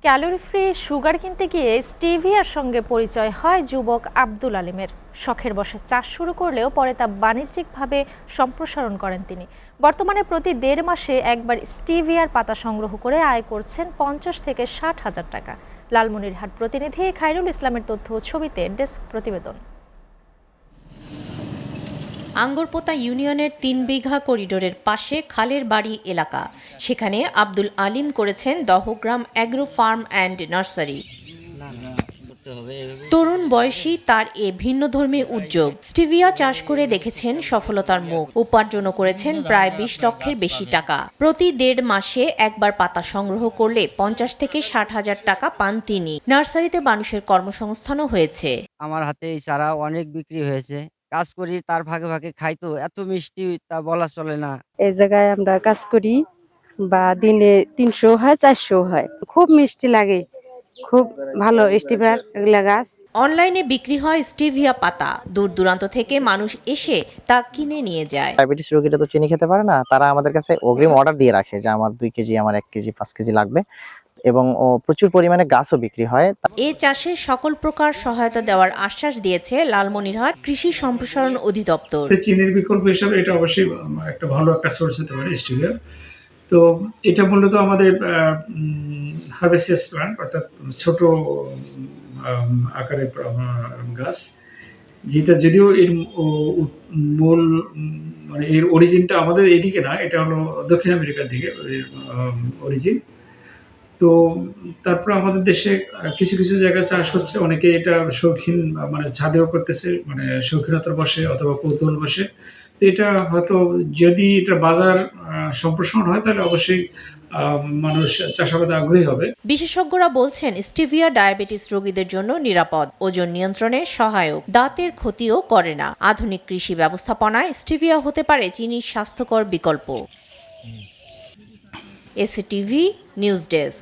Calorie free sugar কিনতে গিয়ে স্টিভিয়ার সঙ্গে পরিচয় হয় যুবক আব্দুল আলিমের। শখের বশে চাষ শুরু করলেও পরে তা বাণিজ্যিকভাবে সম্প্রসারণ করেন তিনি। বর্তমানে প্রতি ১.৫ মাসে একবার স্টিভিয়ার পাতা সংগ্রহ করে আয় করছেন ৫০ থেকে ৬০ হাজার টাকা। লালমনিরহাট প্রতিনিধি খায়রুল ইসলামের তথ্য ও ছবিতে ডেস্ক প্রতিবেদন। আঙ্গরপোতা ইউনিয়নের ৩ বিঘা করিডোরের পাশে খালের বাড়ি এলাকা। সেখানে আব্দুল আলিম করেছেন Dahagram agro farm and nursery. তরুণ বয়সী তার এ ভিন্নধর্মী উদ্যোগ। স্টিভিয়া চাষ করে দেখেছেন সফলতার মুখ, উপার্জনও করেছেন প্রায় ২০ লক্ষের বেশি টাকা। প্রতি ১.৫ মাসে একবার পাতা সংগ্রহ করলে ৫০ থেকে ৬০ হাজার টাকা পান তিনি। নার্সারিতে মানুষের কর্মসংস্থানও হয়েছে। আমার হাতে এই চারা অনেক বিক্রি হয়েছে। কাজ করি তার ফাঁকে ফাঁকে খাই, তো এত মিষ্টি তা বলা চলে না। এই জায়গায় আমরা কাজ করি বা দিনে ৩০০ হয় ৪০০ হয়, খুব মিষ্টি লাগে, খুব ভালো স্টিভার এগুলা গাছ। অনলাইনে বিক্রি হয় স্টিভিয়া পাতা, দূর দূরান্ত থেকে মানুষ এসে তা কিনে নিয়ে যায়। ডায়াবেটিস রোগীরা তো চিনি খেতে পারে না, তারা আমাদের কাছে অগ্রিম অর্ডার দিয়ে রাখে যে আমার ২ কেজি, আমার ১ কেজি, ৫ কেজি লাগবে, এবং প্রচুর পরিমাণে গাছও বিক্রি হয়। এ চাষে সকল প্রকার সহায়তা দেওয়ার আশ্বাস দিয়েছে লালমনিরহাট কৃষি সম্প্রসারণ অধিদপ্তর। চিনির বিকল্প হিসাবে এটা অবশ্যই একটা ভালো একটা সোর্স হতে পারে স্টিভিয়া। তো এটা মূলত আমাদের হার্বেসিয়াস প্ল্যান্ট, অর্থাৎ ছোট আকারের গাছ, যেটা যদিও এর মূল মানে এর অরিজিনটা আমাদের এদিকে না, এটা হলো দক্ষিণ আমেরিকার দিকে অরিজিন। তো তারপর আমাদের দেশে কিছু কিছু জায়গায় চাষ হচ্ছে, অনেকে এটা শৌখিন মানে ছাদেও করতেছে, মানে শৌখিনতার বসে অথবা কৌতূহল বসে। তো এটা হয়তো যদি এটা বাজার সম্প্রসারণ হয় তাহলে অবশ্যই মানুষ চাষাবাদে আগ্রহী হবে। বিশেষজ্ঞরা বলছেন স্টিভিয়া ডায়াবেটিস রোগীদের জন্য নিরাপদ, ওজন নিয়ন্ত্রণে সহায়ক, দাঁতের ক্ষতিও করে না। আধুনিক কৃষি ব্যবস্থাপনায় স্টিভিয়া হতে পারে চিনির স্বাস্থ্যকর বিকল্প। এসিটিভি নিউজ ডেস্ক।